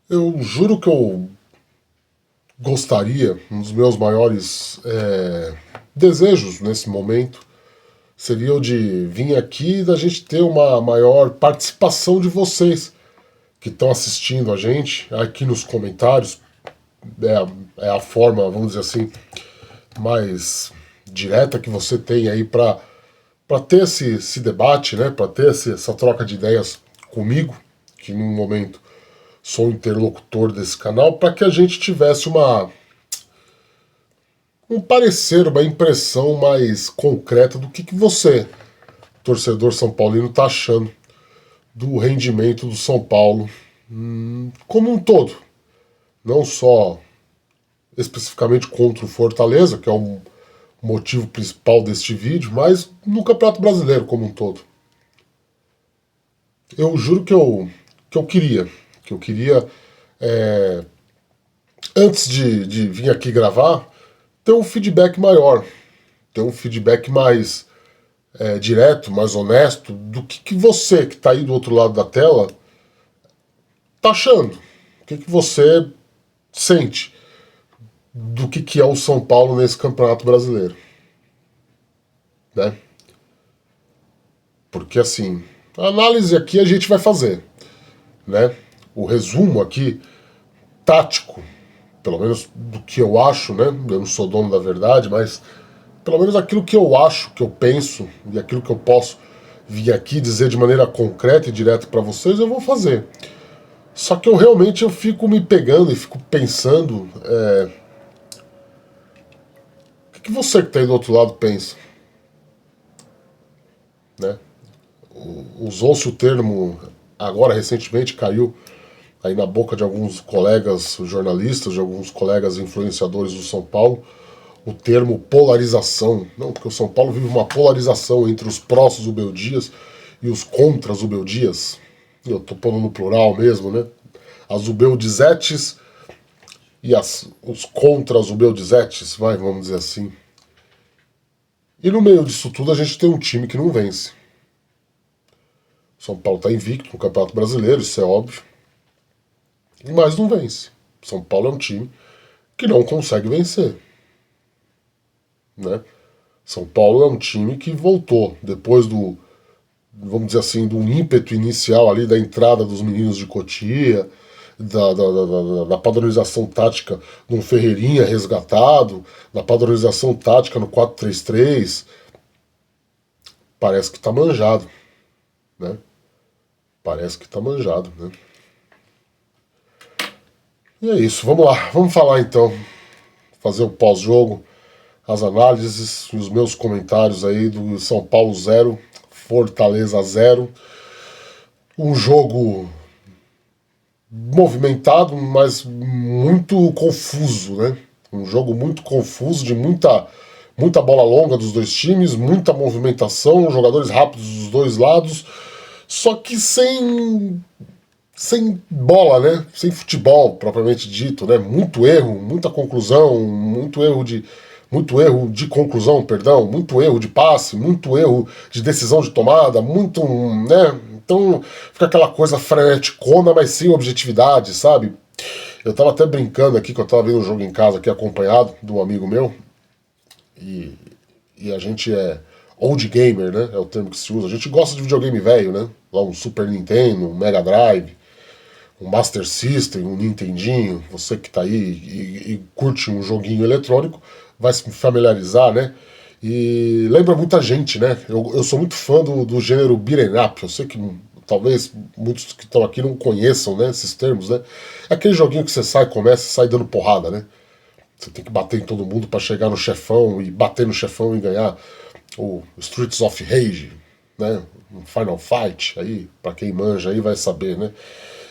Eu juro que eu gostaria, um dos meus maiores desejos nesse momento, seria o de vir aqui e da gente ter uma maior participação de vocês que estão assistindo a gente aqui nos comentários. É a forma, vamos dizer assim, mais direta que você tem aí para ter esse debate, né? Para ter essa troca de ideias comigo, que num momento sou interlocutor desse canal, para que a gente tivesse um parecer, uma impressão mais concreta do que você, torcedor São Paulino, está achando do rendimento do São Paulo como um todo. Não só especificamente contra o Fortaleza, que é o motivo principal deste vídeo, mas no Campeonato Brasileiro como um todo. Eu juro que eu queria antes de vir aqui gravar, ter um feedback maior, ter um feedback mais direto, mais honesto, do que você que está aí do outro lado da tela tá achando. O que você sente do que é o São Paulo nesse Campeonato Brasileiro, né? Porque assim, a análise aqui a gente vai fazer, né? O resumo aqui, tático, pelo menos do que eu acho, né? Eu não sou dono da verdade, mas pelo menos aquilo que eu acho, que eu penso e aquilo que eu posso vir aqui dizer de maneira concreta e direta para vocês, eu vou fazer. Só que eu fico me pegando e fico pensando o que você que está aí do outro lado pensa, né? Usou-se o termo, agora recentemente caiu aí na boca de alguns colegas jornalistas, de alguns colegas influenciadores do São Paulo, o termo polarização. Não, porque o São Paulo vive uma polarização entre os prós Zubeldias e os contras Zubeldias. Eu tô pondo no plural mesmo, né? As Zubeldizetes e os contras Zubeldizetes, vamos dizer assim. E no meio disso tudo a gente tem um time que não vence. São Paulo está invicto no Campeonato Brasileiro, isso é óbvio, mas não vence. São Paulo é um time que não consegue vencer, né? São Paulo é um time que voltou depois vamos dizer assim, do ímpeto inicial ali da entrada dos meninos de Cotia, da padronização tática de um Ferreirinha resgatado, da padronização tática no 4-3-3. Parece que tá manjado, né? Parece que tá manjado, né? E é isso, vamos lá, vamos falar então, fazer o pós-jogo, as análises e os meus comentários aí do São Paulo 0, Fortaleza 0. Um jogo movimentado, mas muito confuso, né? Um jogo muito confuso, de muita bola longa dos dois times, muita movimentação, jogadores rápidos dos dois lados, só que sem bola, né? Sem futebol propriamente dito, né? Muito erro, muita conclusão, muito erro de conclusão, perdão, muito erro de passe, muito erro de decisão de tomada, muito, né? Então fica aquela coisa freneticona, mas sem objetividade, sabe? Eu tava até brincando aqui que eu tava vendo o jogo em casa aqui acompanhado de um amigo meu e, e a gente é old gamer, né? É o termo que se usa. A gente gosta de videogame velho, né? Lá um Super Nintendo, um Mega Drive, um Master System, um Nintendinho, você que está aí e curte um joguinho eletrônico, vai se familiarizar, né? E lembra muita gente, né? Eu sou muito fã do gênero beat'em up, eu sei que talvez muitos que estão aqui não conheçam, né, esses termos, né? É aquele joguinho que você começa e sai dando porrada, né? Você tem que bater em todo mundo para chegar no chefão e bater no chefão e ganhar o Streets of Rage, né? Um Final Fight, aí, para quem manja aí vai saber, né?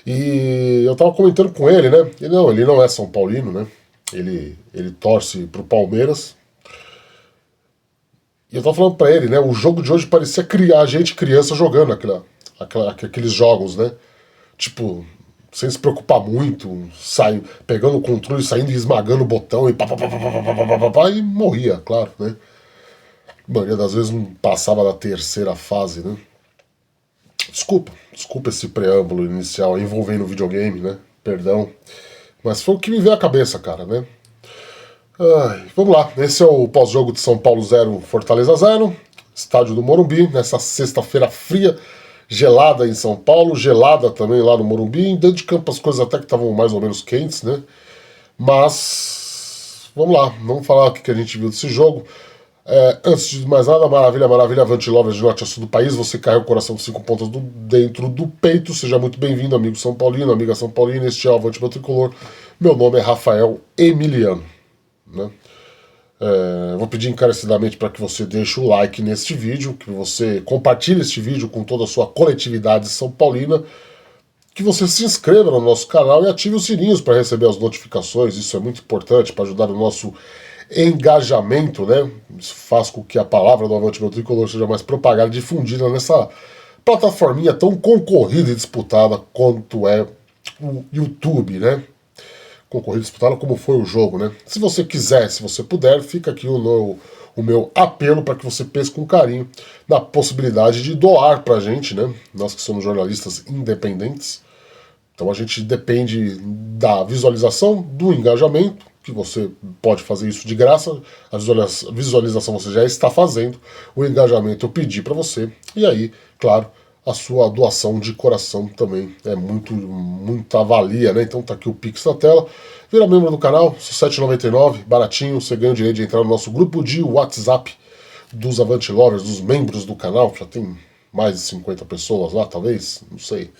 E eu tava comentando com ele, né? Ele não é São Paulino, né? Ele torce pro Palmeiras. E eu tava falando pra ele, né? O jogo de hoje parecia criar a gente criança jogando aqueles jogos, né? Tipo, sem se preocupar muito, pegando o controle, saindo e esmagando o botão e pá, pá, pá, pá, pá, pá, pá, pá, pá, e morria, claro, né? A maioria das vezes não passava da terceira fase, né? Desculpa esse preâmbulo inicial envolvendo o videogame, né? perdão. Mas foi o que me veio à cabeça, cara, né? Ai, vamos lá, esse é o pós-jogo de São Paulo 0, Fortaleza 0, estádio do Morumbi, nessa sexta-feira fria, gelada em São Paulo, gelada também lá no Morumbi. Dentro de campo as coisas até que estavam mais ou menos quentes, né? Mas vamos lá, vamos falar o que a gente viu desse jogo. Antes de mais nada, maravilha, maravilha, Avante Lovers de norte a sul do país, você carrega o coração de 5 pontas dentro do peito. Seja muito bem-vindo, amigo São Paulino, amiga São Paulina, este é o Avante Meu Tricolor. Meu nome é Rafael Emiliano, né? Vou pedir encarecidamente para que você deixe o like neste vídeo, que você compartilhe este vídeo com toda a sua coletividade São Paulina, que você se inscreva no nosso canal e ative os sininhos para receber as notificações. Isso é muito importante para ajudar o nosso engajamento, né? Isso faz com que a palavra do Avante Meu Tricolor seja mais propagada e difundida nessa plataforminha tão concorrida e disputada quanto é o YouTube, né? Concorrido e disputado como foi o jogo, né? Se você quiser, se você puder, fica aqui o meu apelo para que você pense com carinho na possibilidade de doar pra gente, né? Nós que somos jornalistas independentes. Então a gente depende da visualização, do engajamento, que você pode fazer isso de graça, a visualização você já está fazendo, o engajamento eu pedi para você, e aí, claro, a sua doação de coração também é muita valia, né? Então tá aqui o Pix na tela, vira membro do canal, R$ 7,99, baratinho, você ganha o direito de entrar no nosso grupo de WhatsApp dos Avante Lovers, dos membros do canal, já tem mais de 50 pessoas lá, talvez, não sei.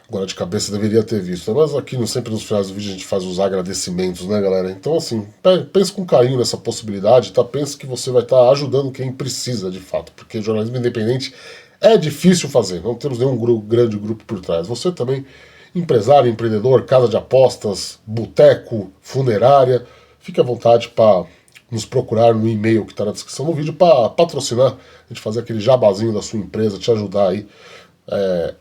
Agora de cabeça deveria ter visto, mas aqui sempre nos finais do vídeo a gente faz os agradecimentos, né, galera? Então, assim, pense com carinho nessa possibilidade, tá? Pense que você vai estar ajudando quem precisa, de fato, porque jornalismo independente é difícil fazer, não temos nenhum grande grupo por trás. Você também, empresário, empreendedor, casa de apostas, boteco, funerária, fique à vontade para nos procurar no e-mail que está na descrição do vídeo para patrocinar, a gente fazer aquele jabazinho da sua empresa, te ajudar aí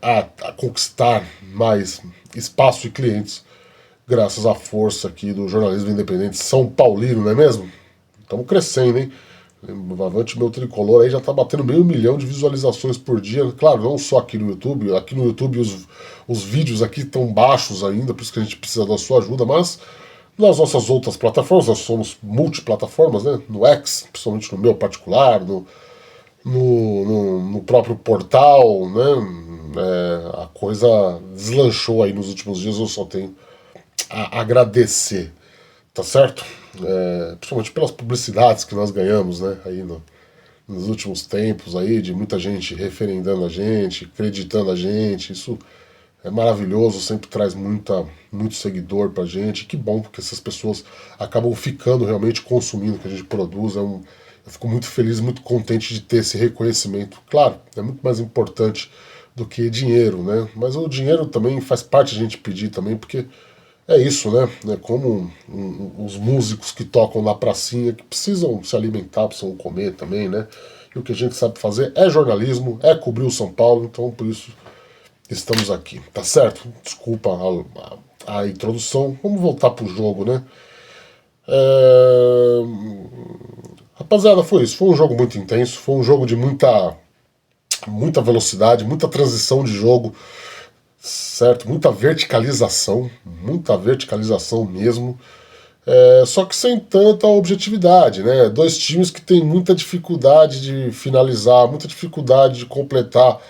a conquistar mais espaço e clientes graças à força aqui do jornalismo independente São Paulino, não é mesmo? Estamos crescendo, hein? O Avante Meu Tricolor aí já está batendo 500 mil de visualizações por dia, claro, não só aqui no YouTube os vídeos aqui estão baixos ainda, por isso que a gente precisa da sua ajuda, mas nas nossas outras plataformas, nós somos multiplataformas, né? No X, principalmente no meu particular, no próprio portal, né? A coisa deslanchou aí nos últimos dias, eu só tenho a agradecer, tá certo? Principalmente pelas publicidades que nós ganhamos, né? Aí nos últimos tempos aí, de muita gente referendando a gente, acreditando a gente, isso é maravilhoso, sempre traz muito seguidor pra gente, que bom, porque essas pessoas acabam ficando realmente consumindo o que a gente produz, eu fico muito feliz, muito contente de ter esse reconhecimento. Claro, é muito mais importante do que dinheiro, né? Mas o dinheiro também faz parte de a gente pedir também, porque é isso, né? É como os músicos que tocam na pracinha, que precisam se alimentar, precisam comer também, né? E o que a gente sabe fazer é jornalismo, é cobrir o São Paulo, então por isso estamos aqui, tá certo? Desculpa a introdução, vamos voltar pro jogo, né? Rapaziada, foi isso. Foi um jogo muito intenso, foi um jogo de muita velocidade, muita transição de jogo, certo? Muita verticalização mesmo. Só que sem tanta objetividade, né? Dois times que têm muita dificuldade de finalizar, muita dificuldade de completar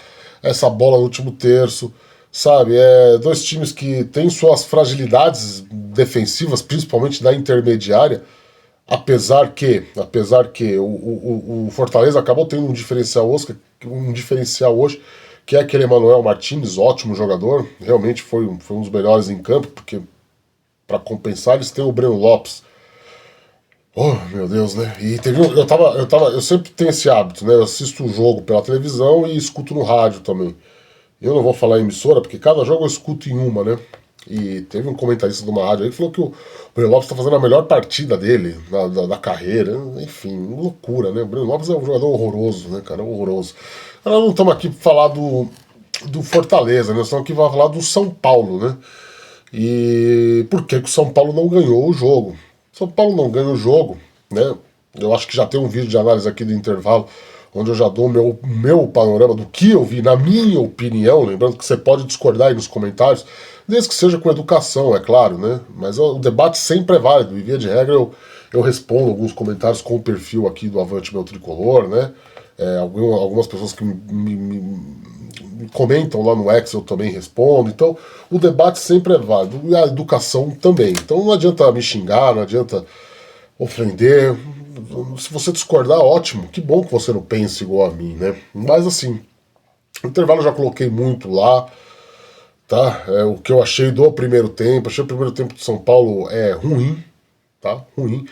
essa bola no último terço, sabe? Dois times que têm suas fragilidades defensivas, principalmente da intermediária, apesar que o Fortaleza acabou tendo um diferencial hoje, que é aquele Emmanuel Martins, ótimo jogador, realmente foi um dos melhores em campo, porque para compensar eles têm o Breno Lopes. Oh, meu Deus, né? E eu sempre tenho esse hábito, né? Eu assisto o jogo pela televisão e escuto no rádio também. Eu não vou falar em emissora, porque cada jogo eu escuto em uma, né? E teve um comentarista de uma rádio aí que falou que o Breno Lopes está fazendo a melhor partida dele, da carreira. Enfim, loucura, né? O Breno Lopes é um jogador horroroso, né, cara? Horroroso. Nós não estamos aqui para falar do Fortaleza, né? Nós estamos aqui para falar do São Paulo, né? E por que o São Paulo não ganhou o jogo? São Paulo não ganha o jogo, né? Eu acho que já tem um vídeo de análise aqui do intervalo onde eu já dou o meu panorama do que eu vi, na minha opinião, lembrando que você pode discordar aí nos comentários, desde que seja com educação, é claro, né? Mas o debate sempre é válido, e via de regra eu respondo alguns comentários com o perfil aqui do Avante Meu Tricolor, né? Algumas pessoas que me comentam lá no X eu também respondo, então o debate sempre é válido, e a educação também. Então não adianta me xingar, não adianta ofender. Se você discordar, ótimo, que bom que você não pensa igual a mim, né? Mas assim, o intervalo eu já coloquei muito lá, tá? O que eu achei do primeiro tempo, achei o primeiro tempo de São Paulo ruim, tá? Ruim.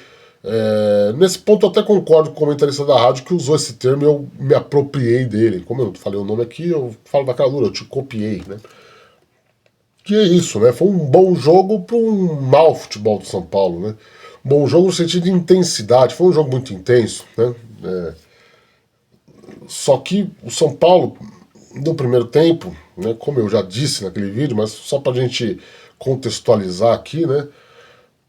Nesse ponto eu até concordo com o comentarista da rádio que usou esse termo e eu me apropriei dele. Como eu falei o nome aqui, eu falo da cara dura, eu te copiei, né? Que é isso, né? Foi um bom jogo para um mau futebol do São Paulo, né? Bom jogo no sentido de intensidade, foi um jogo muito intenso, né? Só que o São Paulo, no primeiro tempo, né, como eu já disse naquele vídeo, mas só para a gente contextualizar aqui, né?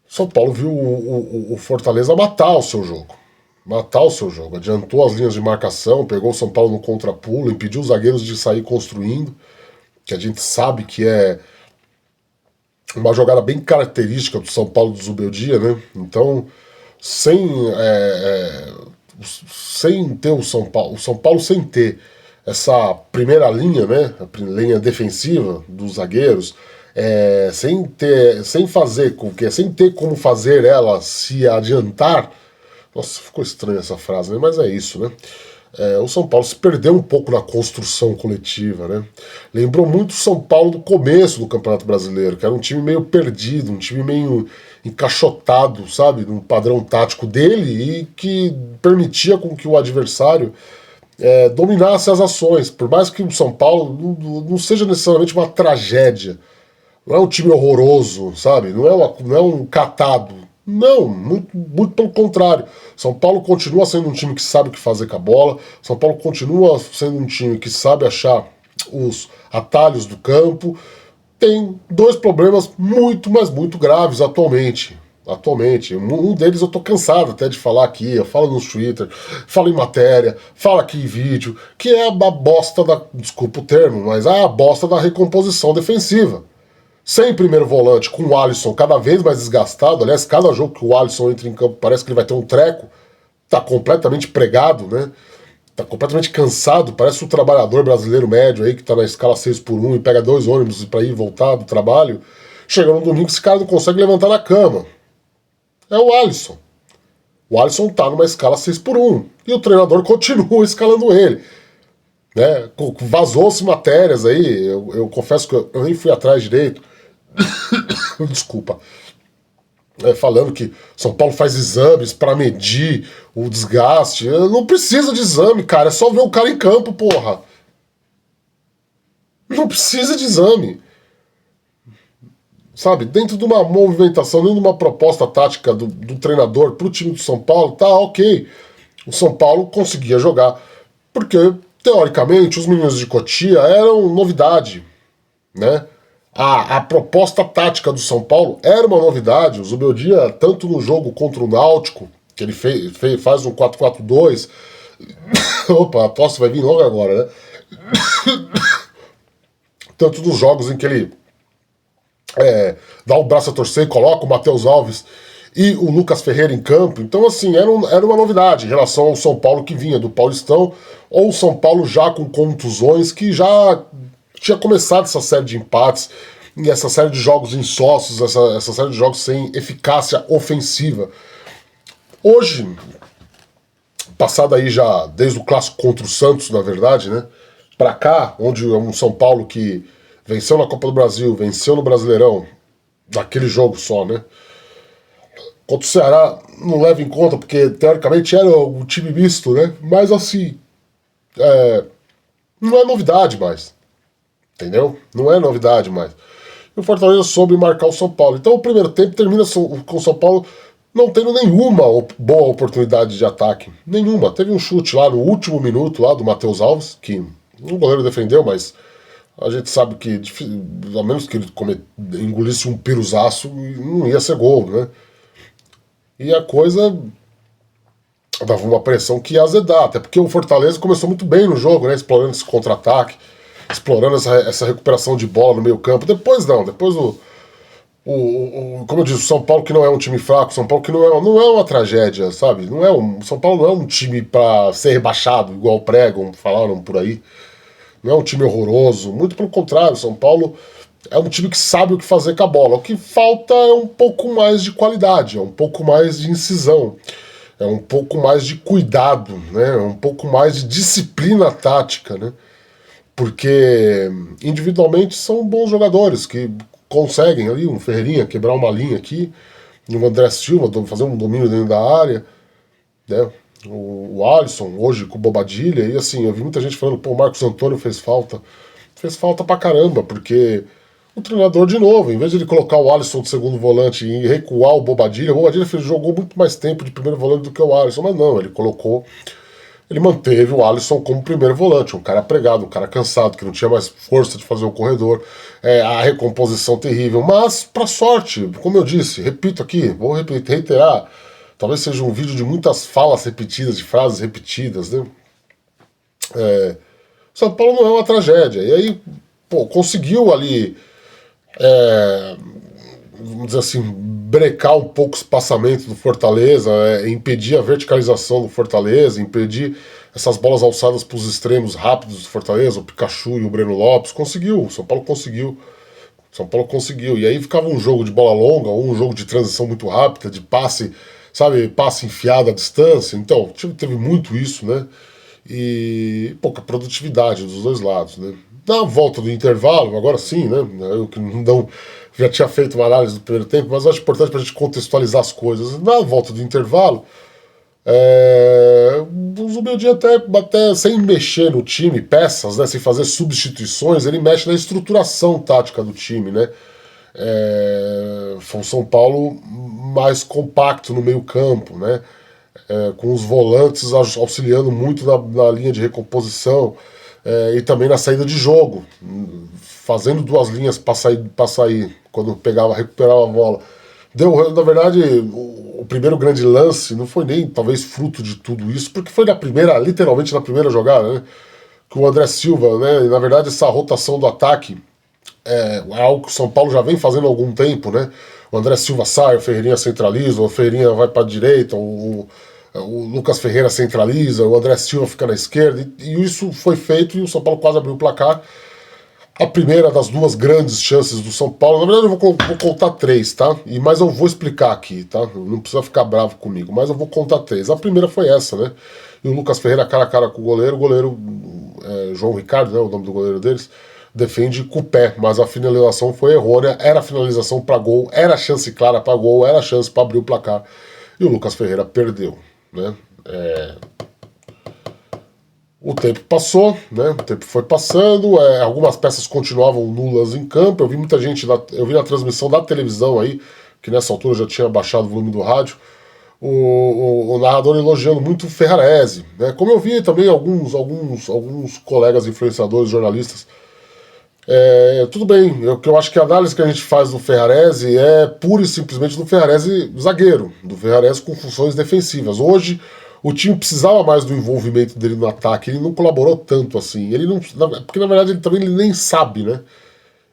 São Paulo viu o Fortaleza matar o seu jogo. Matar o seu jogo. Adiantou as linhas de marcação, pegou o São Paulo no contrapulo, impediu os zagueiros de sair construindo, que a gente sabe que é uma jogada bem característica do São Paulo do Zubeldia, né? Então, sem, sem ter o São Paulo sem ter essa primeira linha, né? A linha defensiva dos zagueiros, sem fazer com que, sem ter como fazer ela se adiantar. Nossa, ficou estranha essa frase, né? Mas é isso, né? O São Paulo se perdeu um pouco na construção coletiva, né? Lembrou muito o São Paulo do começo do Campeonato Brasileiro, que era um time meio perdido, um time meio encaixotado, sabe? Num padrão tático dele e que permitia com que o adversário dominasse as ações. Por mais que o São Paulo não seja necessariamente uma tragédia, não é um time horroroso, sabe? Não é um catado. Não, muito, muito pelo contrário. São Paulo continua sendo um time que sabe o que fazer com a bola. São Paulo continua sendo um time que sabe achar os atalhos do campo. Tem dois problemas muito, mas muito graves atualmente. Um deles eu tô cansado até de falar aqui, eu falo no Twitter, falo em matéria, falo aqui em vídeo, que é a bosta da, desculpa o termo, mas a bosta da recomposição defensiva. Sem primeiro volante, com o Alisson cada vez mais desgastado, aliás, cada jogo que o Alisson entra em campo parece que ele vai ter um treco, tá completamente pregado, né? Tá completamente cansado, parece o trabalhador brasileiro médio aí que tá na escala 6x1 e pega 2 ônibus para ir e voltar do trabalho. Chega no domingo, esse cara não consegue levantar da cama. É o Alisson. O Alisson tá numa escala 6x1 e o treinador continua escalando ele. Né? Vazou-se matérias aí, eu confesso que eu nem fui atrás direito. Desculpa. Falando que São Paulo faz exames para medir o desgaste. Não precisa de exame, cara. É só ver o cara em campo, porra. Não precisa de exame. Sabe, dentro de uma movimentação, dentro de uma proposta tática do treinador pro time do São Paulo, tá ok. O São Paulo conseguia jogar. Porque, teoricamente, os meninos de Cotia eram novidade, né? A proposta tática do São Paulo era uma novidade. O Zubeldia, tanto no jogo contra o Náutico, que ele faz um 4-4-2. Opa, a tosse vai vir logo agora, né? Tanto nos jogos em que ele dá o braço a torcer e coloca o Matheus Alves e o Lucas Ferreira em campo. Então, assim, era uma novidade em relação ao São Paulo que vinha do Paulistão, ou o São Paulo já com contusões, que já tinha começado essa série de empates, e essa série de jogos insócios, essa série de jogos sem eficácia ofensiva. Hoje, passado aí já desde o clássico contra o Santos, na verdade, né, pra cá, onde é um São Paulo que venceu na Copa do Brasil, venceu no Brasileirão, daquele jogo só, né? Contra o Ceará, não leva em conta, porque teoricamente era um time misto, né? Mas assim, não é novidade mais. Entendeu? Não é novidade mais. E o Fortaleza soube marcar o São Paulo. Então o primeiro tempo termina com o São Paulo não tendo nenhuma boa oportunidade de ataque. Nenhuma. Teve um chute lá no último minuto lá do Matheus Alves, que o goleiro defendeu, mas a gente sabe que, a menos que ele engolisse um piruzaço, não ia ser gol, né? E a coisa dava uma pressão que ia azedar, até porque o Fortaleza começou muito bem no jogo, né? Explorando esse contra-ataque, explorando essa recuperação de bola no meio campo. Depois não, depois como eu disse, o São Paulo que não é um time fraco, o São Paulo que não é uma tragédia, sabe? O São Paulo não é um time para ser rebaixado, igual pregam, falaram por aí. Não é um time horroroso, muito pelo contrário, o São Paulo é um time que sabe o que fazer com a bola. O que falta é um pouco mais de qualidade, é um pouco mais de incisão, é um pouco mais de cuidado, né? É um pouco mais de disciplina tática, né? Porque individualmente são bons jogadores que conseguem ali, um Ferreirinha quebrar uma linha aqui, um André Silva fazer um domínio dentro da área, né? O Alisson hoje com o Bobadilha, e assim, eu vi muita gente falando, pô, o Marcos Antônio fez falta pra caramba, porque o treinador, de novo, em vez de ele colocar o Alisson de segundo volante e recuar o Bobadilha jogou muito mais tempo de primeiro volante do que o Alisson, mas não, ele manteve o Alisson como primeiro volante, um cara pregado, um cara cansado, que não tinha mais força de fazer o corredor, a recomposição terrível, mas para sorte, como eu disse, repito aqui, vou reiterar, talvez seja um vídeo de muitas falas repetidas, de frases repetidas, né? São Paulo não é uma tragédia, e aí, pô, conseguiu ali, vamos dizer assim, brecar um pouco o espaçamento do Fortaleza, impedir a verticalização do Fortaleza, impedir essas bolas alçadas para os extremos rápidos do Fortaleza, o Pikachu e o Breno Lopes. Conseguiu, o São Paulo conseguiu. São Paulo conseguiu. E aí ficava um jogo de bola longa, ou um jogo de transição muito rápida, de passe, sabe, passe enfiado à distância. Então, o time teve muito isso, né? E pouca produtividade dos dois lados, né? Na volta do intervalo, agora sim, né? Eu que não já tinha feito uma análise do primeiro tempo, mas eu acho importante para a gente contextualizar as coisas. Na volta do intervalo, o Zubeldia até sem mexer no time, peças, né, sem fazer substituições, ele mexe na estruturação tática do time, né? Foi um São Paulo mais compacto no meio campo, né? Com os volantes auxiliando muito na linha de recomposição, e também na saída de jogo, fazendo duas linhas para sair quando recuperava a bola. Na verdade, o primeiro grande lance não foi nem talvez fruto de tudo isso, porque foi literalmente na primeira jogada, né? Que o André Silva, né? E na verdade essa rotação do ataque é algo que o São Paulo já vem fazendo há algum tempo, né? O André Silva sai, o Ferreirinha centraliza, o Ferreirinha vai para a direita, o Lucas Ferreira centraliza, o André Silva fica na esquerda, e isso foi feito e o São Paulo quase abriu o placar. A primeira das duas grandes chances do São Paulo, na verdade eu vou contar três, tá? Mas eu vou explicar aqui, tá? Não precisa ficar bravo comigo, mas eu vou contar três. A primeira foi essa, né? E o Lucas Ferreira cara a cara com o goleiro João Ricardo, né? O nome do goleiro deles, defende com o pé, mas a finalização foi errônea, era finalização para gol, era chance clara para gol, era chance para abrir o placar, e o Lucas Ferreira perdeu, né? O tempo passou, né? O tempo foi passando, algumas peças continuavam nulas em campo. Eu vi muita gente, eu vi na transmissão da televisão aí, que nessa altura já tinha baixado o volume do rádio, o narrador elogiando muito o Ferrarese, né? Como eu vi também alguns colegas influenciadores, jornalistas. Tudo bem, que eu acho que a análise que a gente faz do Ferrarese é pura e simplesmente do Ferrarese zagueiro, do Ferrarese com funções defensivas. Hoje o time precisava mais do envolvimento dele no ataque, ele não colaborou tanto assim. Porque na verdade ele nem sabe, né?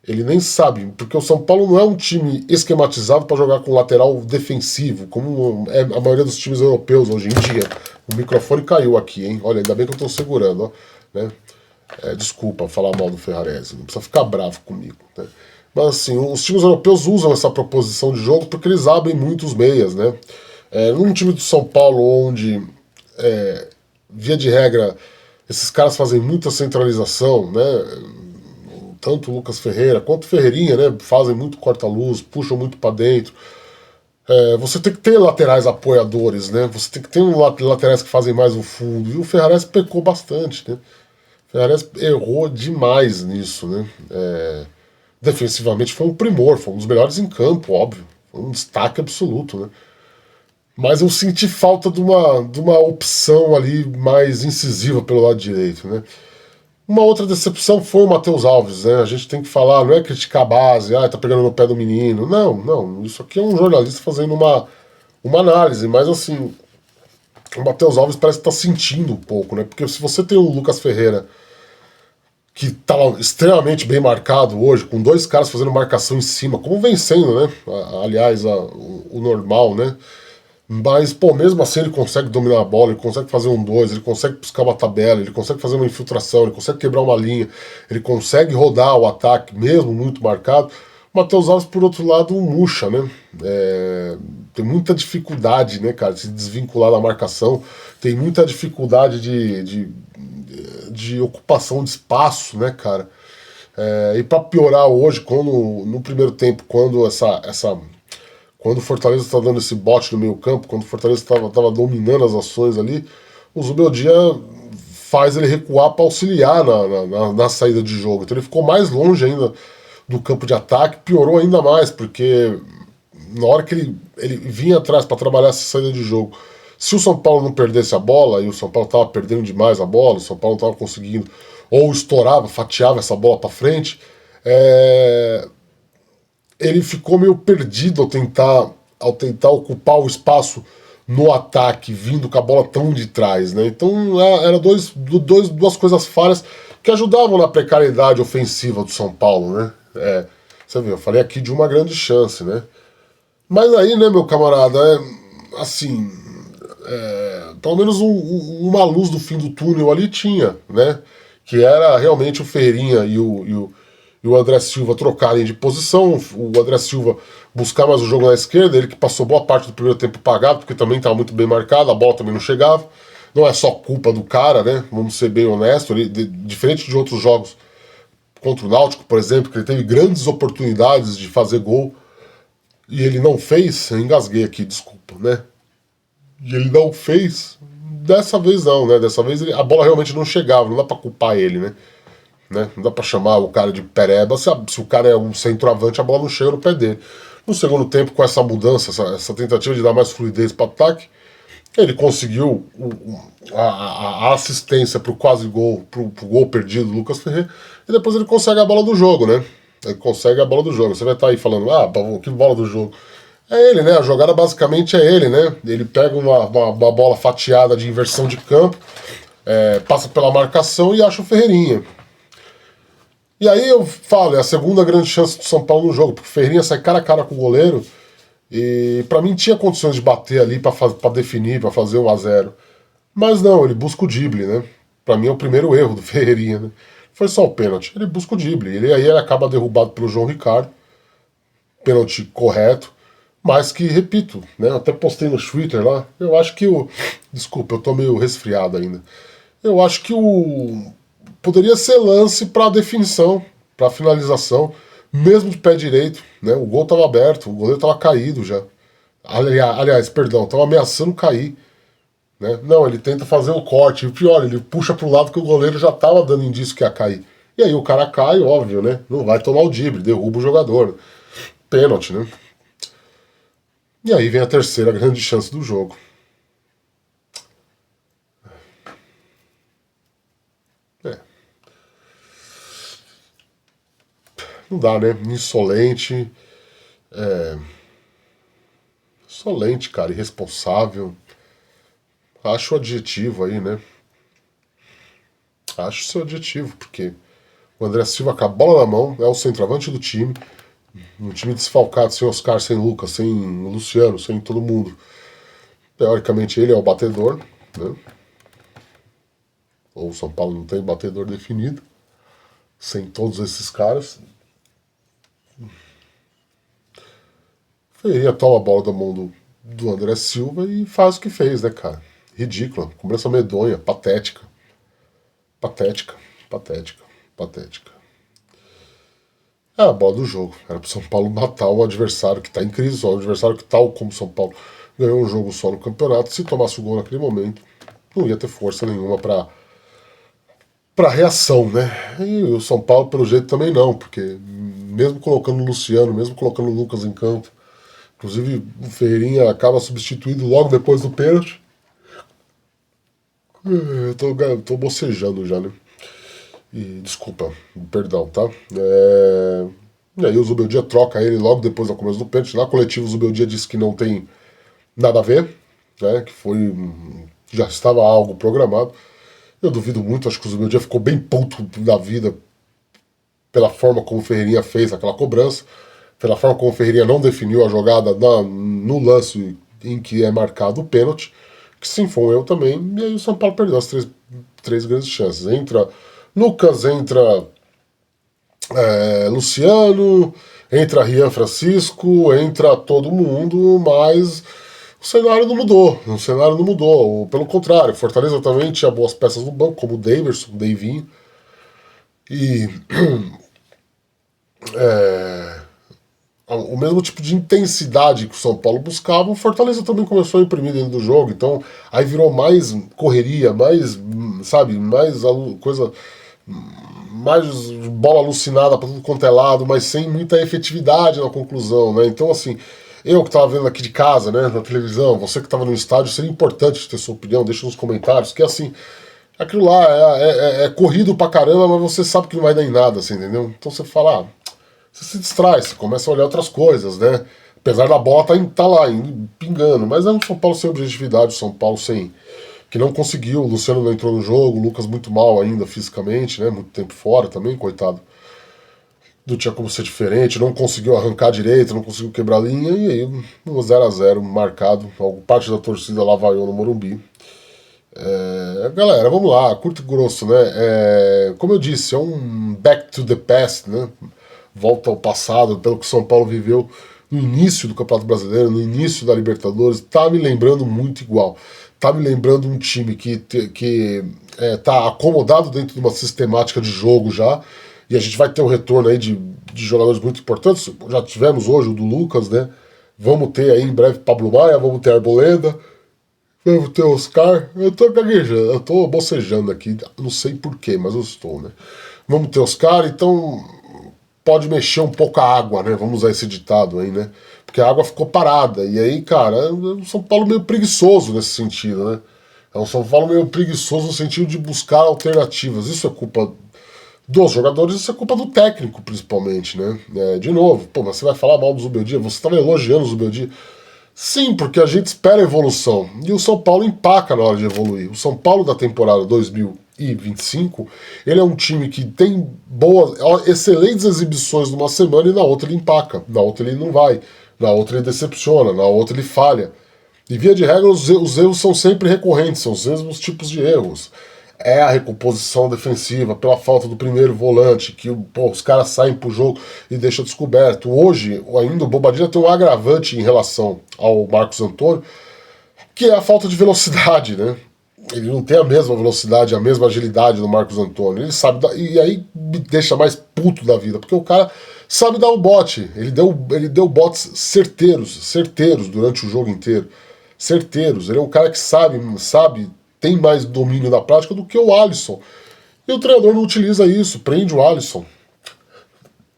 Ele nem sabe, porque o São Paulo não é um time esquematizado para jogar com lateral defensivo, como é a maioria dos times europeus hoje em dia. O microfone caiu aqui, hein? Olha, ainda bem que eu estou segurando, ó, né? Desculpa falar mal do Ferrarese, não precisa ficar bravo comigo, né? Mas assim, os times europeus usam essa proposição de jogo porque eles abrem muitos meias, né? Num time do São Paulo onde via de regra esses caras fazem muita centralização, né? Tanto o Lucas Ferreira quanto o Ferreirinha, né? Fazem muito corta-luz, puxam muito para dentro. Você tem que ter laterais apoiadores, né? Você tem que ter laterais que fazem mais o fundo, e o Ferrarese pecou bastante, né? O Ferrarese errou demais nisso, né? Defensivamente foi um primor, foi um dos melhores em campo, óbvio. Foi um destaque absoluto, né? Mas eu senti falta de uma opção ali mais incisiva pelo lado direito, né? Uma outra decepção foi o Matheus Alves, né? A gente tem que falar, não é criticar a base, tá pegando no pé do menino. Não, isso aqui é um jornalista fazendo uma análise, mas assim, o Matheus Alves parece que tá sentindo um pouco, né? Porque se você tem o Lucas Ferreira, que estava extremamente bem marcado hoje, com dois caras fazendo marcação em cima, como vem sendo, né? Aliás, o normal, né? Mas, pô, mesmo assim ele consegue dominar a bola, ele consegue fazer um dois, ele consegue buscar uma tabela, ele consegue fazer uma infiltração, ele consegue quebrar uma linha, ele consegue rodar o ataque, mesmo muito marcado. O Matheus Alves, por outro lado, murcha, né? Tem muita dificuldade, né, cara, de se desvincular da marcação, tem muita dificuldade de ocupação de espaço, né, cara? E para piorar hoje, quando no primeiro tempo, quando o Fortaleza está dando esse bote no meio campo, quando o Fortaleza estava dominando as ações ali, o Zubeldia faz ele recuar para auxiliar na saída de jogo. Então ele ficou mais longe ainda do campo de ataque, piorou ainda mais, porque na hora que ele vinha atrás para trabalhar essa saída de jogo, se o São Paulo não perdesse a bola, e o São Paulo estava perdendo demais a bola, o São Paulo não estava conseguindo, ou estourava, fatiava essa bola para frente, ele ficou meio perdido ao tentar ocupar o espaço no ataque, vindo com a bola tão de trás, né? Então era duas coisas falhas que ajudavam na precariedade ofensiva do São Paulo, né? Você vê, eu falei aqui de uma grande chance, né? Mas aí, né, meu camarada, assim, pelo menos uma luz do fim do túnel ali tinha, né? Que era realmente o Ferreirinha e o André Silva trocarem de posição, o André Silva buscar mais o jogo na esquerda, ele que passou boa parte do primeiro tempo pagado, porque também estava muito bem marcado, a bola também não chegava. Não é só culpa do cara, né? Vamos ser bem honestos, diferente de outros jogos contra o Náutico, por exemplo, que ele teve grandes oportunidades de fazer gol e ele não fez, eu engasguei aqui, desculpa, né? E ele não fez, dessa vez não, né? Dessa vez a bola realmente não chegava, não dá pra culpar ele, né? Não dá pra chamar o cara de pereba, se o cara é um centroavante, a bola não chega no pé dele. No segundo tempo, com essa mudança, essa tentativa de dar mais fluidez para o ataque, ele conseguiu a assistência para o quase gol, para o gol perdido do Lucas Ferreira, e depois ele consegue a bola do jogo, né? Ele consegue a bola do jogo. Você vai estar aí falando, que bola do jogo. É ele, né? A jogada basicamente é ele, né? Ele pega uma bola fatiada de inversão de campo, passa pela marcação e acha o Ferreirinha. E aí eu falo, é a segunda grande chance do São Paulo no jogo, porque o Ferreirinha sai cara a cara com o goleiro, e pra mim tinha condições de bater ali pra definir, pra fazer 1-0. Mas não, ele busca o drible, né? Pra mim é o primeiro erro do Ferreirinha, né? Foi só o pênalti, ele busca o drible. Aí ele acaba derrubado pelo João Ricardo, pênalti correto, mas que, repito, né? Eu até postei no Twitter lá, eu acho que Desculpa, eu tô meio resfriado ainda. Eu acho que poderia ser lance para definição, para finalização, mesmo de pé direito, né? O gol estava aberto, o goleiro estava caído já. Aliás, perdão, estava ameaçando cair, né? Não, ele tenta fazer o corte, e o pior, ele puxa para o lado que o goleiro já estava dando indício que ia cair. E aí o cara cai, óbvio, né? Não vai tomar o drible, derruba o jogador. Pênalti, né? E aí vem a terceira grande chance do jogo. Não dá, né? Insolente. Insolente, cara, irresponsável. Acho o adjetivo aí, né? Acho seu adjetivo, porque o André Silva com a bola na mão, é o centroavante do time, um time desfalcado, sem Oscar, sem Lucas, sem Luciano, sem todo mundo. Teoricamente ele é o batedor, né? Ou o São Paulo não tem batedor definido, sem todos esses caras. Ferreira toma a bola da mão do André Silva e faz o que fez, né, cara? Ridícula, cobrança medonha, patética. Patética, patética, patética. É a bola do jogo. Era pro São Paulo matar o adversário que tá em crise, o adversário que, tal como o São Paulo ganhou um jogo só no campeonato, se tomasse o gol naquele momento, não ia ter força nenhuma pra reação, né? E o São Paulo, pelo jeito, também não, porque mesmo colocando o Luciano, mesmo colocando o Lucas em campo, inclusive o Ferreirinha acaba substituído logo depois do pênalti. Eu tô bocejando já, né? E, desculpa, perdão, tá? E aí o Zubeldia troca ele logo depois do começo do pênalti. Na coletiva o Zubeldia disse que não tem nada a ver, né? Que foi já estava algo programado. Eu duvido muito, acho que o Zubeldia ficou bem puto da vida pela forma como o Ferreirinha fez aquela cobrança, pela forma como o Ferreirinha não definiu a jogada no lance em que é marcado o pênalti, que sim, foi um erro também, e aí o São Paulo perdeu as três grandes chances. Entra Lucas, entra Luciano, entra Rian Francisco, entra todo mundo, mas o cenário não mudou. O cenário não mudou. Pelo contrário, Fortaleza também tinha boas peças no banco, como o Daverson, o Davinho. E o mesmo tipo de intensidade que o São Paulo buscava, o Fortaleza também começou a imprimir dentro do jogo. Então aí virou mais correria, mais, sabe, mais coisa, mais bola alucinada para tudo quanto é lado, mas sem muita efetividade na conclusão, né? Então, assim, eu que estava vendo aqui de casa, né, na televisão, você que estava no estádio, seria importante ter sua opinião, deixa nos comentários, que assim, aquilo lá é corrido pra caramba, mas você sabe que não vai dar em nada, assim, entendeu? Então você fala, você se distrai, você começa a olhar outras coisas, né? Apesar da bola tá lá, pingando, mas é um São Paulo sem objetividade, um São Paulo sem que não conseguiu, o Luciano não entrou no jogo, o Lucas muito mal ainda fisicamente, né? Muito tempo fora também, coitado. Não tinha como ser diferente, não conseguiu arrancar direito, não conseguiu quebrar a linha, e aí um 0x0 marcado, parte da torcida lá vaiou no Morumbi. Galera, vamos lá, curto e grosso, né? Como eu disse, é um back to the past, né? Volta ao passado, pelo que o São Paulo viveu no início do Campeonato Brasileiro, no início da Libertadores, tá me lembrando muito igual. Tá me lembrando um time que tá acomodado dentro de uma sistemática de jogo já, e a gente vai ter um retorno aí de jogadores muito importantes. Já tivemos hoje o do Lucas, né? Vamos ter aí em breve Pablo Maia, vamos ter Arboleda, vamos ter Oscar. Eu tô gaguejando, eu tô bocejando aqui, não sei porquê, mas eu estou, né? Vamos ter Oscar, então pode mexer um pouco a água, né? Vamos usar esse ditado aí, né? Porque a água ficou parada. E aí, cara, é um São Paulo meio preguiçoso nesse sentido, né? É um São Paulo meio preguiçoso no sentido de buscar alternativas. Isso é culpa dos jogadores, isso é culpa do técnico, principalmente, né? De novo, pô, mas você vai falar mal do Zubeldia? Você estava elogiando o Zubeldia? Sim, porque a gente espera evolução. E o São Paulo empaca na hora de evoluir. O São Paulo da temporada 2025, ele é um time que tem excelentes exibições numa semana e na outra ele empaca. Na outra ele não vai. Na outra ele decepciona. Na outra ele falha. E via de regra, os erros são sempre recorrentes, são os mesmos tipos de erros. É a recomposição defensiva pela falta do primeiro volante, que os caras saem pro jogo e deixam descoberto. Hoje, ainda o Bobadilla tem um agravante em relação ao Marcos Antônio, que é a falta de velocidade, né? Ele não tem a mesma velocidade, a mesma agilidade do Marcos Antônio. Ele sabe e aí me deixa mais puto da vida, porque o cara sabe dar o bote. Ele deu botes certeiros durante o jogo inteiro. Certeiros. Ele é um cara que sabe, tem mais domínio da prática do que o Alisson. E o treinador não utiliza isso, prende o Alisson.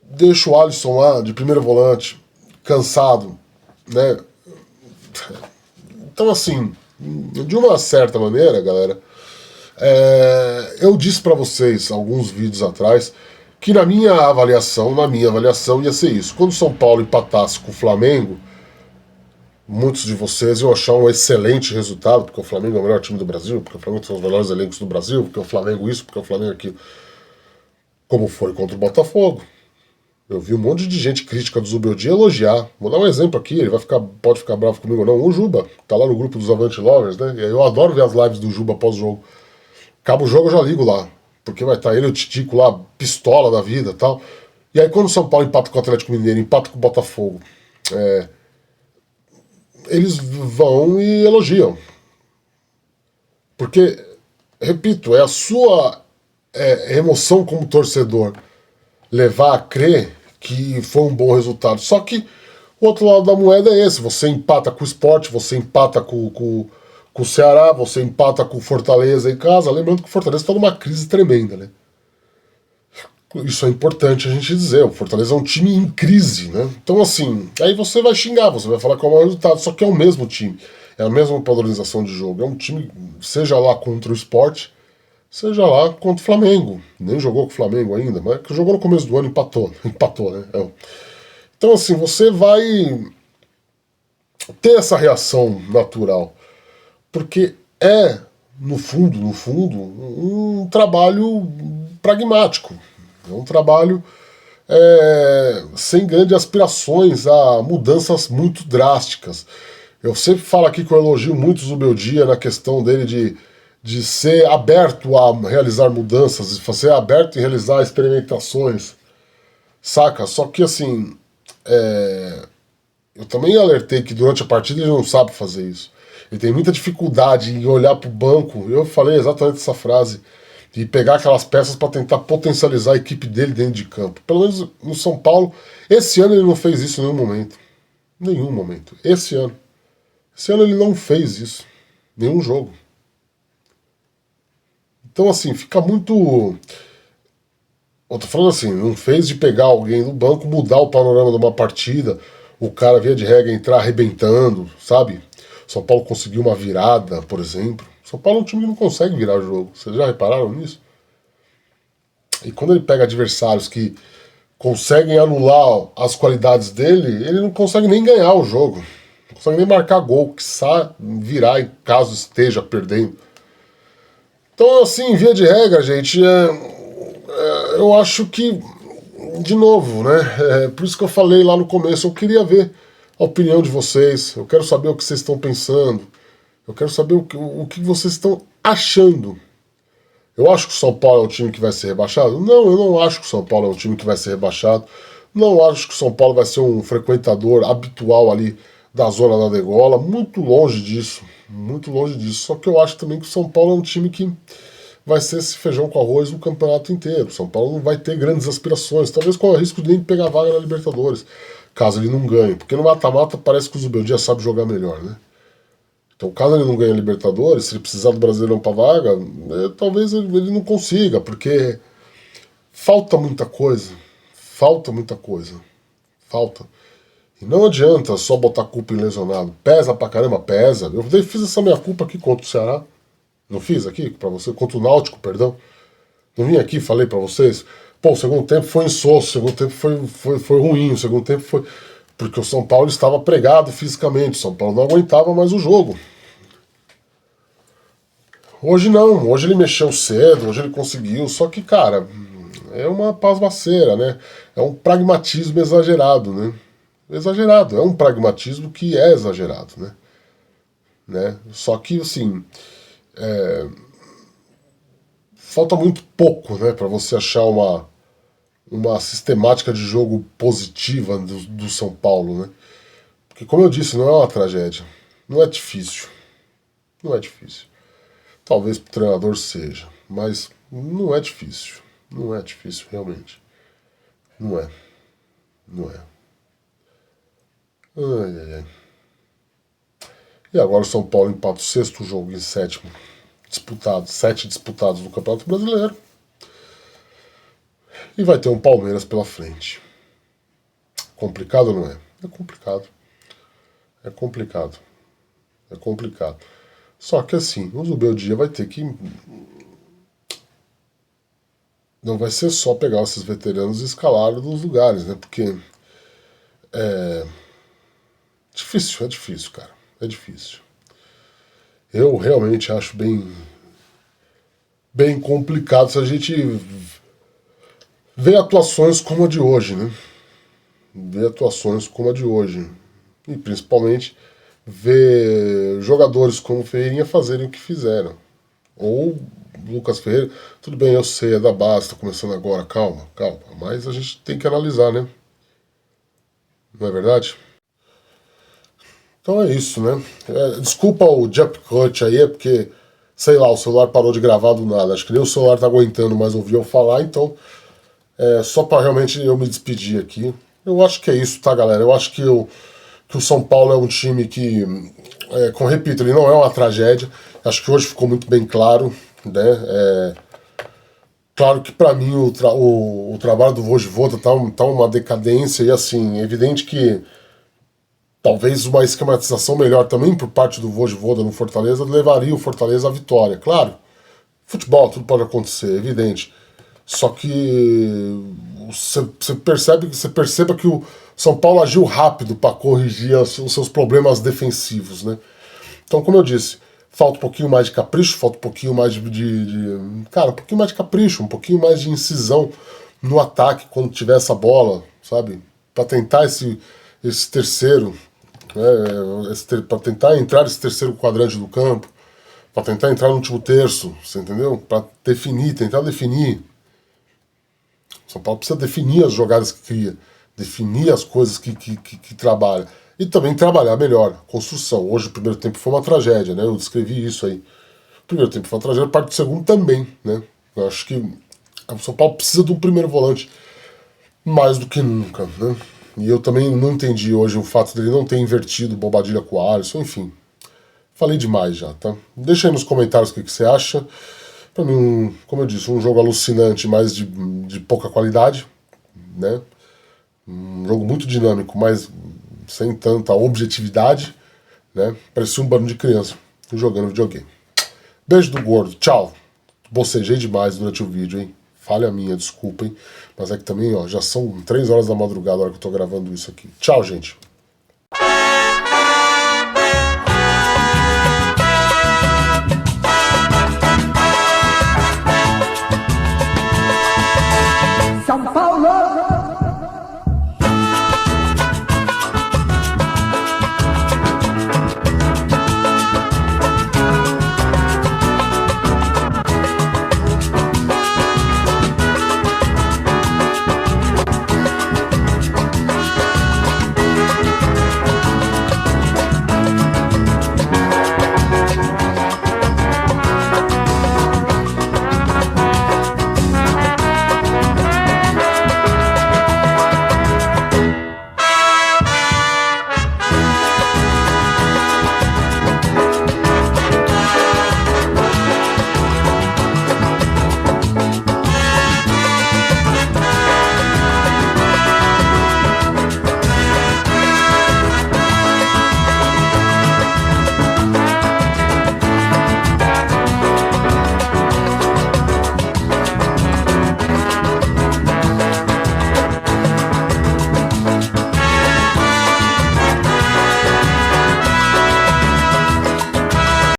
Deixa o Alisson lá de primeiro volante, cansado, né? Então, assim, de uma certa maneira, galera, eu disse para vocês alguns vídeos atrás que na minha avaliação ia ser isso. Quando o São Paulo empatasse com o Flamengo, muitos de vocês iam achar um excelente resultado, porque o Flamengo é o melhor time do Brasil, porque o Flamengo tem os melhores elencos do Brasil, porque o Flamengo isso, porque o Flamengo aquilo. Como foi contra o Botafogo. Eu vi um monte de gente crítica do Zubeldia elogiar. Vou dar um exemplo aqui, ele pode ficar bravo comigo ou não. O Juba, tá lá no grupo dos Avante Lovers, né? E eu adoro ver as lives do Juba pós-jogo. Acaba o jogo, eu já ligo lá. Porque vai estar ele e o Titico lá, pistola da vida e tal. E aí quando o São Paulo empata com o Atlético Mineiro, empata com o Botafogo, eles vão e elogiam. Porque, repito, é a sua emoção como torcedor levar a crer que foi um bom resultado. Só que o outro lado da moeda é esse. Você empata com o Sport, você empata com o Ceará, você empata com o Fortaleza em casa. Lembrando que o Fortaleza está numa crise tremenda, né? Isso é importante a gente dizer. O Fortaleza é um time em crise, né? Então, assim, aí você vai xingar, você vai falar que é o mau resultado, só que é o mesmo time. É a mesma padronização de jogo. É um time, seja lá contra o Sport, seja lá contra o Flamengo. Nem jogou com o Flamengo ainda, mas que jogou no começo do ano e empatou. Empatou, né? Então, assim, você vai ter essa reação natural. Porque é, no fundo, um trabalho pragmático. É um trabalho sem grandes aspirações a mudanças muito drásticas. Eu sempre falo aqui que eu elogio muito o Zubeldia na questão dele de ser aberto a realizar mudanças, de ser aberto em realizar experimentações, saca? Só que assim, eu também alertei que durante a partida ele não sabe fazer isso. Ele tem muita dificuldade em olhar para o banco. Eu falei exatamente essa frase. E pegar aquelas peças para tentar potencializar a equipe dele dentro de campo. Pelo menos no São Paulo, esse ano ele não fez isso em nenhum momento. Nenhum momento. Esse ano. Esse ano ele não fez isso. Nenhum jogo. Então, assim, fica muito. Eu tô falando assim, não fez de pegar alguém no banco, mudar o panorama de uma partida, o cara, via de regra, entrar arrebentando, sabe? São Paulo conseguiu uma virada, por exemplo. São Paulo é um time que não consegue virar o jogo. Vocês já repararam nisso? E quando ele pega adversários que conseguem anular as qualidades dele, ele não consegue nem ganhar o jogo. Não consegue nem marcar gol, que sabe virar em caso esteja perdendo. Então, assim, via de regra, gente, eu acho que, de novo, né? Por isso que eu falei lá no começo, eu queria ver a opinião de vocês, eu quero saber o que vocês estão pensando, eu quero saber o que vocês estão achando. Eu acho que o São Paulo é um time que vai ser rebaixado? Não, eu não acho que o São Paulo é um time que vai ser rebaixado. Não acho que o São Paulo vai ser um frequentador habitual ali da zona da degola. Muito longe disso. Muito longe disso. Só que eu acho também que o São Paulo é um time que vai ser esse feijão com arroz no campeonato inteiro. O São Paulo não vai ter grandes aspirações. Talvez com o risco de nem pegar vaga na Libertadores, caso ele não ganhe. Porque no mata-mata parece que o Zubeldia sabe jogar melhor, né? Então, caso ele não ganhe a Libertadores, se ele precisar do Brasileirão para vaga, talvez ele não consiga, porque falta muita coisa. Falta muita coisa. Falta. E não adianta só botar culpa em lesionado. Pesa pra caramba, pesa. Eu fiz essa minha culpa aqui contra o Ceará. Não fiz aqui para você? Contra o Náutico, perdão. Não vim aqui, falei para vocês. Pô, o segundo tempo foi insosso, o segundo tempo foi ruim, o segundo tempo foi... Porque o São Paulo estava pregado fisicamente, o São Paulo não aguentava mais o jogo. Hoje não, hoje ele mexeu cedo, hoje ele conseguiu, só que, cara, é uma pasmaceira, né? É um pragmatismo exagerado, né? Exagerado, é um pragmatismo que é exagerado, né? Só que, assim, falta muito pouco, né, para você achar uma sistemática de jogo positiva do São Paulo, né? Porque, como eu disse, não é uma tragédia, não é difícil, não é difícil. Talvez para o treinador seja, mas não é difícil. Não é difícil, realmente. Não é. Não é. Ai, ai, ai. E agora o São Paulo empata o sexto jogo em sétimo. Disputado, 7 disputados no Campeonato Brasileiro. E vai ter um Palmeiras pela frente. Complicado ou não é? É complicado. É complicado. É complicado. Só que assim, o Zubeldia vai ter que... Não vai ser só pegar esses veteranos e escalar dos lugares, né? Porque é difícil, cara. É difícil. Eu realmente acho bem complicado se a gente vê atuações como a de hoje, né? Ver atuações como a de hoje. E principalmente ver jogadores como Ferreirinha fazerem o que fizeram. Ou Lucas Ferreira, tudo bem, eu sei, é da base, tá começando agora, calma, mas a gente tem que analisar, né? Não é verdade? Então é isso, né? Desculpa o jump cut aí, é porque, sei lá, o celular parou de gravar do nada. Acho que nem o celular tá aguentando mais ouvir eu falar, então só para realmente eu me despedir aqui. Eu acho que é isso, tá, galera? Eu acho que o São Paulo é um time que, repito, ele não é uma tragédia. Acho que hoje ficou muito bem claro, né? Claro que para mim o trabalho do Vojvoda tá uma decadência e assim, é evidente que talvez uma esquematização melhor também por parte do Vojvoda no Fortaleza levaria o Fortaleza à vitória. Claro, futebol, tudo pode acontecer, é evidente. Só que você perceba que o São Paulo agiu rápido para corrigir os seus problemas defensivos, né? Então, como eu disse, Falta um pouquinho mais de capricho, falta um pouquinho mais cara, um pouquinho mais de capricho, um pouquinho mais de incisão no ataque quando tiver essa bola, sabe? Para tentar esse terceiro, né? Para tentar entrar nesse terceiro quadrante do campo, para tentar entrar no último terço, você entendeu? Para definir, tentar definir. São Paulo precisa definir as jogadas que cria, definir as coisas que trabalha. E também trabalhar melhor a construção. Hoje o primeiro tempo foi uma tragédia, né? Eu descrevi isso aí. O primeiro tempo foi uma tragédia, a parte do segundo também, né? Eu acho que o São Paulo precisa de um primeiro volante mais do que nunca, né? E eu também não entendi hoje o fato dele não ter invertido Bobadilha com o Alisson, enfim. Falei demais já, tá? Deixa aí nos comentários o que você acha. Pra mim, como eu disse, um jogo alucinante, mas de pouca qualidade, né? Um jogo muito dinâmico, mas sem tanta objetividade, né? Parecia um bando de criança jogando videogame. Beijo do gordo, tchau. Bocejei demais durante o vídeo, hein? Falha minha, desculpem. Mas é que também, ó, já são 3 horas da madrugada a hora que eu tô gravando isso aqui. Tchau, gente.